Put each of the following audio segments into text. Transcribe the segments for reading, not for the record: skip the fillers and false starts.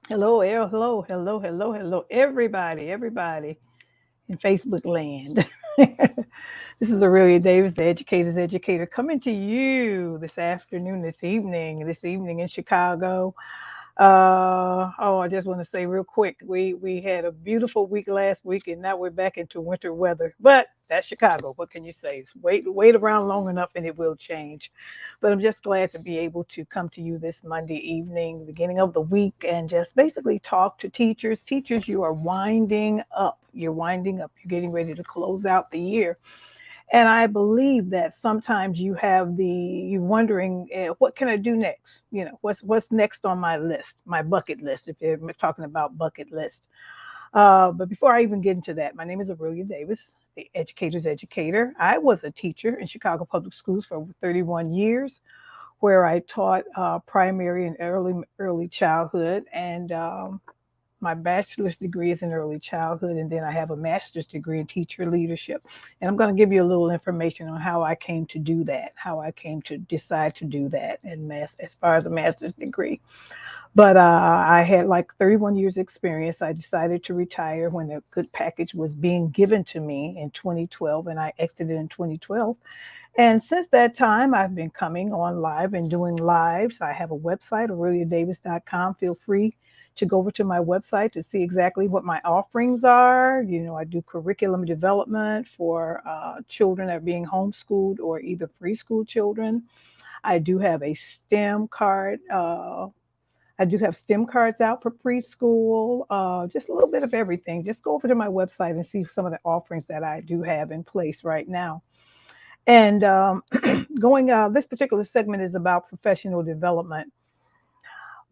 Hello, hello, everybody in Facebook land. This is Aurelia Davis, the educator's educator, coming to you this afternoon, this evening in Chicago. I just want to say real quick, we had a beautiful week last week, and now we're back into winter weather. But that's Chicago. What can you say? Wait around long enough, and it will change. But I'm just glad to be able to come to you this Monday evening, beginning of the week, and just basically talk to teachers. Teachers, you are winding up. You're winding up. You're getting ready to close out the year, and I believe that sometimes you're wondering, what can I do next? What's next on my list, my bucket list, if you're talking about bucket list. But before I even get into that, my name is Aurelia Davis, the educator's educator. I was a teacher in Chicago Public Schools for over 31 years, where I taught primary and early childhood, and my bachelor's degree is in early childhood, and then I have a master's degree in teacher leadership. And I'm going to give you a little information on how I came to do that, how I came to decide to do that, and as far as a master's degree. But I had like 31 years experience. I decided to retire when a good package was being given to me in 2012, and I exited in 2012. And since that time, I've been coming on live and doing lives. I have a website, aureliadavis.com. Feel free to go over to my website to see exactly what my offerings are. I do curriculum development for children that are being homeschooled or either preschool children. I do have a STEM card. I do have STEM cards out for preschool, just a little bit of everything. Just go over to my website and see some of the offerings that I do have in place right now. And this particular segment is about professional development.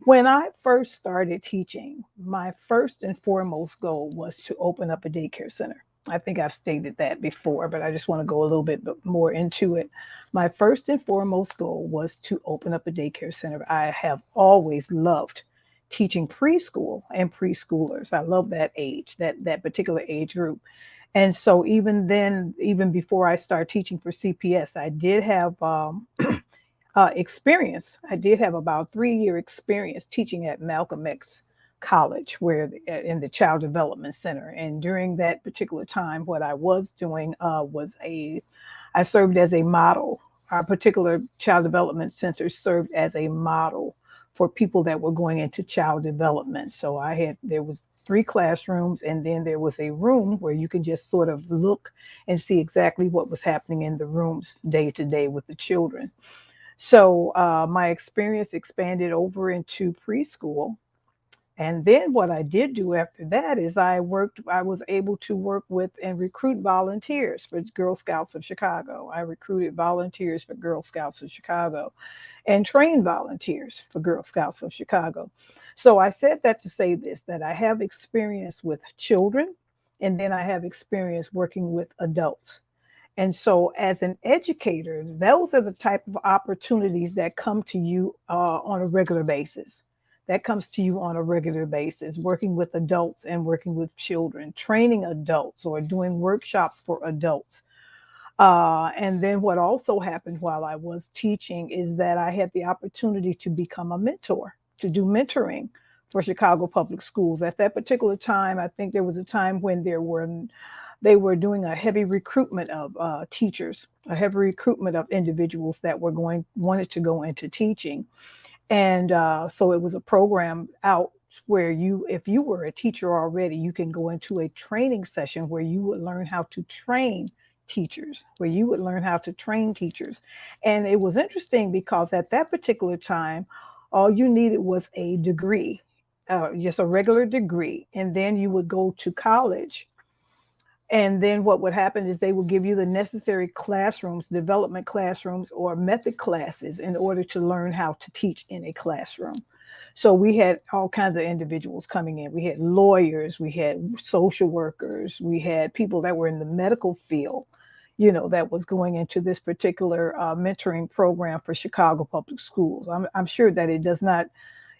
When I first started teaching, my first and foremost goal was to open up a daycare center. I think I've stated that before, but I just want to go a little bit more into it. My first and foremost goal was to open up a daycare center. I have always loved teaching preschool and preschoolers. I love that age, that particular age group. And so even then, even before I started teaching for CPS, I did have experience. I did have about 3 year experience teaching at Malcolm X College, where in the Child Development Center. And during that particular time, what I was doing I served as a model. Our particular Child Development Center served as a model for people that were going into child development. So there was 3 classrooms, and then there was a room where you can just sort of look and see exactly what was happening in the rooms day to day with the children. So my experience expanded over into preschool. And then what I did do after that is I was able to work with and recruit volunteers for Girl Scouts of Chicago. I recruited volunteers for Girl Scouts of Chicago and trained volunteers for Girl Scouts of Chicago. So I said that to say this, that I have experience with children, and then I have experience working with adults. And so, as an educator, those are the type of opportunities that come to you on a regular basis. That comes to you on a regular basis, working with adults and working with children, training adults or doing workshops for adults. And then, what also happened while I was teaching is that I had the opportunity to become a mentor, to do mentoring for Chicago Public Schools. At that particular time, I think there was a time when they were doing a heavy recruitment of teachers, a heavy recruitment of individuals that wanted to go into teaching, and so it was a program out where if you were a teacher already, you can go into a training session where you would learn how to train teachers, and it was interesting because at that particular time, all you needed was a degree, just a regular degree, and then you would go to college, and then what would happen is they would give you the necessary classrooms, development classrooms, or method classes in order to learn how to teach in a classroom. So we had all kinds of individuals coming in. We had lawyers, we had social workers, we had people that were in the medical field, that was going into this particular mentoring program for Chicago Public Schools. I'm sure that it does not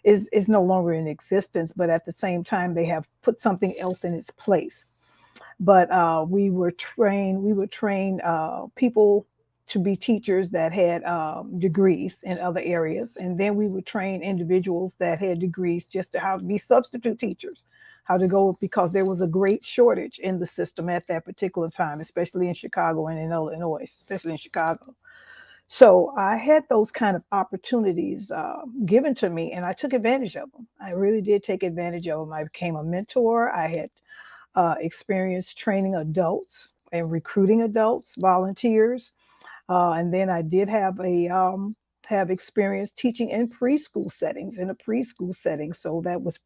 is no longer in existence, but at the same time, they have put something else in its place. But we would train people to be teachers that had degrees in other areas. And then we would train individuals that had degrees just to how to be substitute teachers, how to go, because there was a great shortage in the system at that particular time, especially in Chicago and in Illinois, especially in Chicago. So I had those kind of opportunities given to me, and I took advantage of them. I really did take advantage of them. I became a mentor. I had experience training adults and recruiting adults, volunteers, and then I did have experience teaching in preschool settings, in a preschool setting. So that was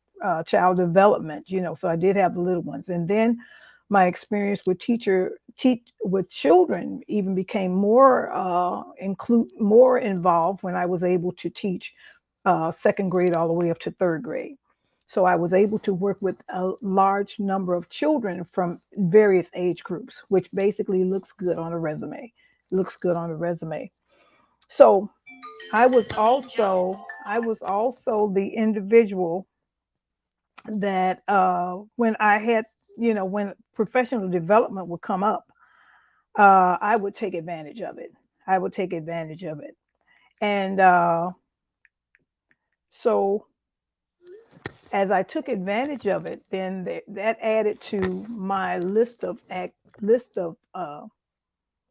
child development, So I did have the little ones, and then my experience with teach with children even became more involved when I was able to teach second grade all the way up to third grade. So I was able to work with a large number of children from various age groups, which basically looks good on a resume. Looks good on a resume. So I was also I was also the individual that when I had, when professional development would come up, I would take advantage of it. I would take advantage of it. And so as I took advantage of it, then that added to my list of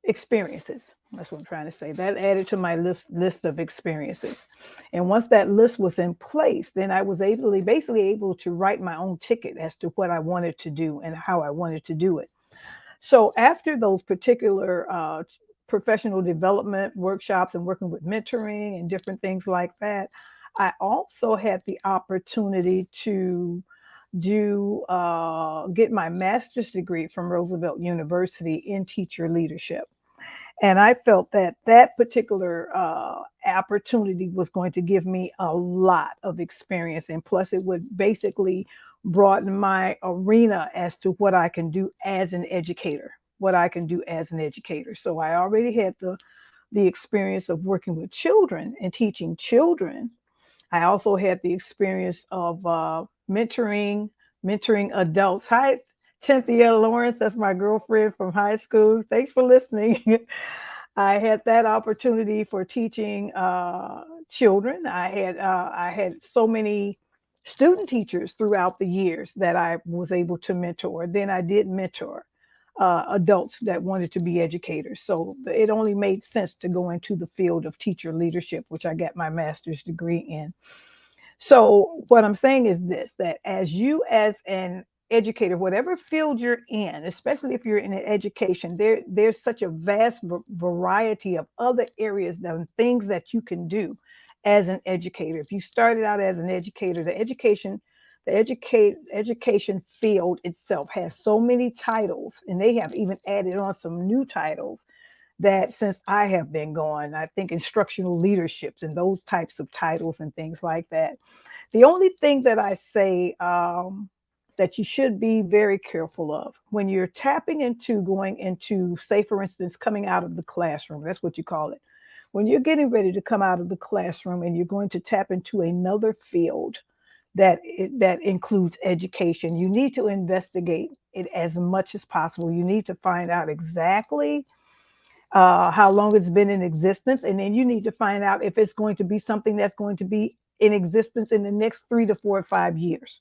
experiences. That's what I'm trying to say. That added to my list of experiences. And once that list was in place, then I was basically able to write my own ticket as to what I wanted to do and how I wanted to do it. So after those particular professional development workshops and working with mentoring and different things like that, I also had the opportunity to get my master's degree from Roosevelt University in teacher leadership. And I felt that that particular opportunity was going to give me a lot of experience. And plus, it would basically broaden my arena as to what I can do as an educator, what I can do as an educator. So I already had the experience of working with children and teaching children. I also had the experience of mentoring adults. Hi, Cynthia Lawrence, that's my girlfriend from high school. Thanks for listening. I had that opportunity for teaching children. I had so many student teachers throughout the years that I was able to mentor. Then I did mentor adults that wanted to be educators. So it only made sense to go into the field of teacher leadership, which I got my master's degree in. So what I'm saying is this, that as you as an educator, whatever field you're in, especially if you're in education, there's such a vast variety of other areas and things that you can do as an educator. If you started out as an educator, the education field itself has so many titles, and they have even added on some new titles that since I have been gone, I think instructional leaderships and those types of titles and things like that. The only thing that I say that you should be very careful of when you're tapping into going into, say, for instance, coming out of the classroom, that's what you call it. When you're getting ready to come out of the classroom and you're going to tap into another field that includes education, you need to investigate it as much as possible. You need to find out exactly how long it's been in existence, and then you need to find out if it's going to be something that's going to be in existence in the next 3 to 4 or 5 years.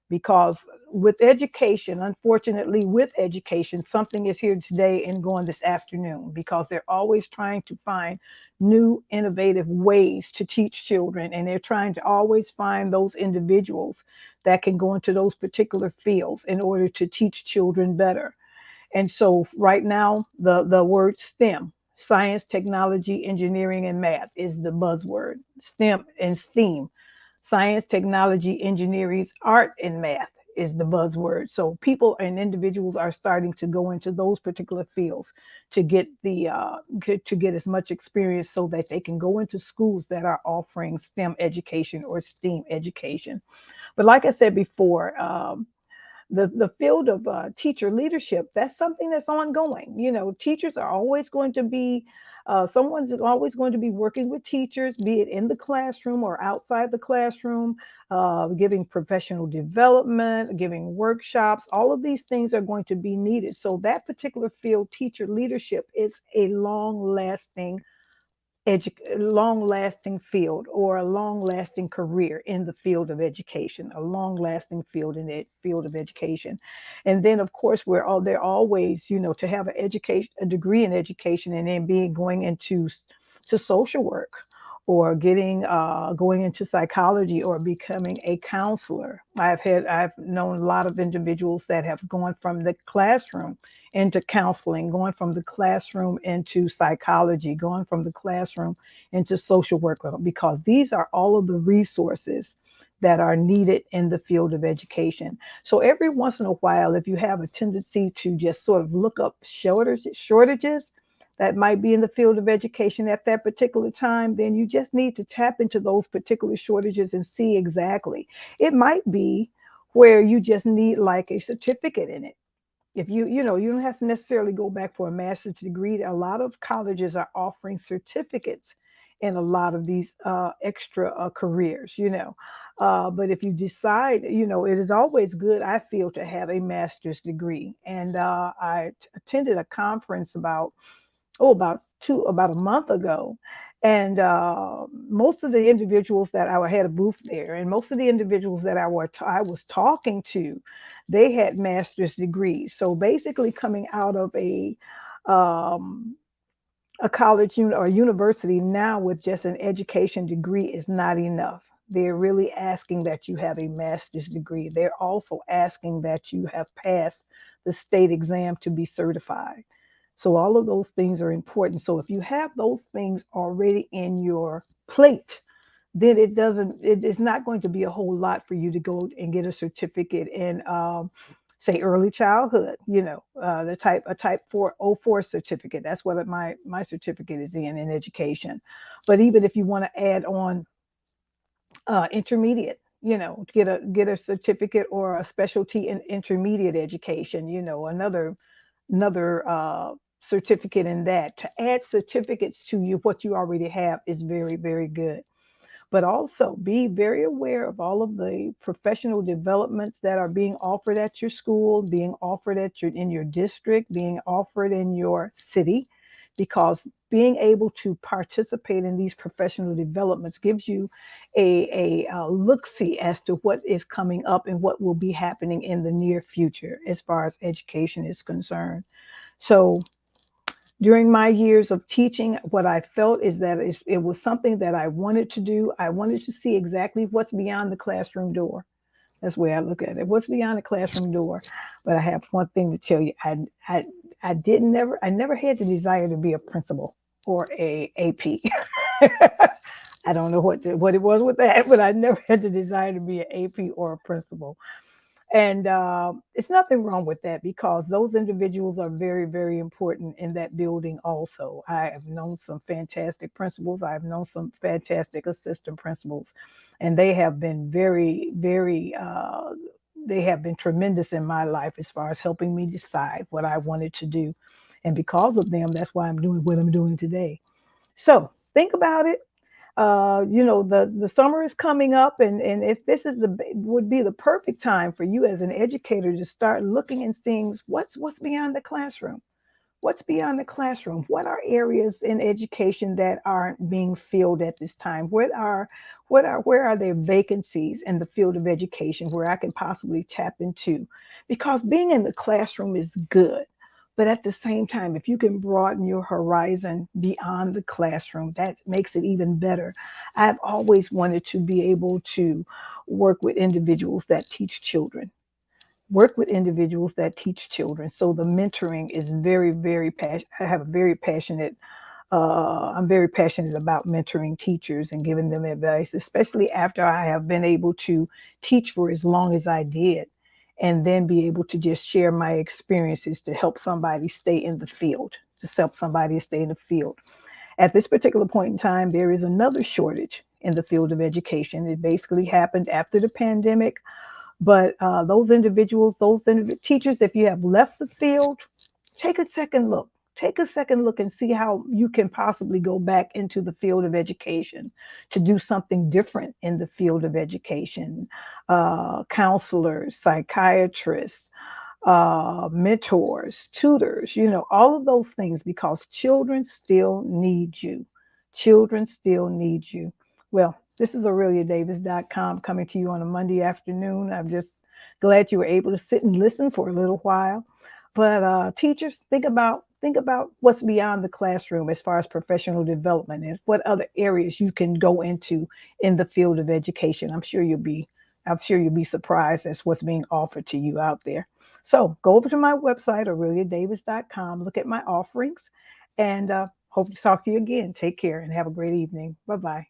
Because with education, unfortunately, with education, something is here today and gone this afternoon because they're always trying to find new, innovative ways to teach children. And they're trying to always find those individuals that can go into those particular fields in order to teach children better. And so right now, the word STEM, science, technology, engineering, and math is the buzzword. STEM and STEAM, science, technology, engineering, art, and math is the buzzword. So people and individuals are starting to go into those particular fields to get to get as much experience so that they can go into schools that are offering STEM education or STEAM education. But like I said before, the field of teacher leadership, that's something that's ongoing. Teachers are always going to be Someone's always going to be working with teachers, be it in the classroom or outside the classroom, giving professional development, giving workshops. All of these things are going to be needed. So that particular field, teacher leadership, is a long-lasting field or a long-lasting career in the field of education, a long-lasting field in the field of education. And then, of course, we're all there always, to have a degree in education, and then being going into to social work, or going into psychology, or becoming a counselor. I've known a lot of individuals that have gone from the classroom into counseling, going from the classroom into psychology, going from the classroom into social work, because these are all of the resources that are needed in the field of education. So every once in a while, if you have a tendency to just sort of look up shortages that might be in the field of education at that particular time, then you just need to tap into those particular shortages and see exactly. It might be where you just need like a certificate in it. If you don't have to necessarily go back for a master's degree. A lot of colleges are offering certificates in a lot of these extra careers. But if you decide, it is always good, I feel, to have a master's degree. And I attended a conference about a month ago. And most of the individuals that I had a booth there, and most of the individuals that I was talking to, they had master's degrees. So basically, coming out of um, a college or university now with just an education degree is not enough. They're really asking that you have a master's degree. They're also asking that you have passed the state exam to be certified. So all of those things are important. So if you have those things already in your plate, then it's not going to be a whole lot for you to go and get a certificate in, say, early childhood, a type 404 certificate. That's what my certificate is in education. But even if you want to add on intermediate, get a certificate or a specialty in intermediate education, another certificate in that. To add certificates to what you already have is very, very good. But also be very aware of all of the professional developments that are being offered at your school, being offered in your district, being offered in your city, because being able to participate in these professional developments gives you a look-see as to what is coming up and what will be happening in the near future as far as education is concerned. So during my years of teaching, what I felt is that it was something that I wanted to do. I wanted to see exactly what's beyond the classroom door. That's the way I look at it. What's beyond the classroom door? But I have one thing to tell you. I never had the desire to be a principal or a AP. I don't know what it was with that, but I never had the desire to be an AP or a principal. And it's nothing wrong with that, because those individuals are very, very important in that building also. I have known some fantastic principals. I've known some fantastic assistant principals, and they have been very, very, they have been tremendous in my life as far as helping me decide what I wanted to do. And because of them, that's why I'm doing what I'm doing today. So think about it. The summer is coming up, and if this would be the perfect time for you as an educator to start looking and seeing what's beyond the classroom. What's beyond the classroom? What are areas in education that aren't being filled at this time? Where are there vacancies in the field of education where I can possibly tap into? Because being in the classroom is good. But at the same time, if you can broaden your horizon beyond the classroom, that makes it even better. I've always wanted to be able to work with individuals that teach children. Work with individuals that teach children. So the mentoring is very, very passionate. I have a very passionate. I'm very passionate about mentoring teachers and giving them advice, especially after I have been able to teach for as long as I did, and then be able to just share my experiences to help somebody stay in the field, to help somebody stay in the field. At this particular point in time, there is another shortage in the field of education. It basically happened after the pandemic. But those teachers, if you have left the field, take a second look. take a second look and see how you can possibly go back into the field of education to do something different in the field of education. Counselors, psychiatrists, mentors, tutors, all of those things because children still need you. Children still need you. Well, this is AureliaDavis.com coming to you on a Monday afternoon. I'm just glad you were able to sit and listen for a little while. But teachers, think about what's beyond the classroom as far as professional development and what other areas you can go into in the field of education. I'm sure you'll be surprised as what's being offered to you out there. So go over to my website, AureliaDavis.com, look at my offerings, and hope to talk to you again. Take care and have a great evening. Bye bye.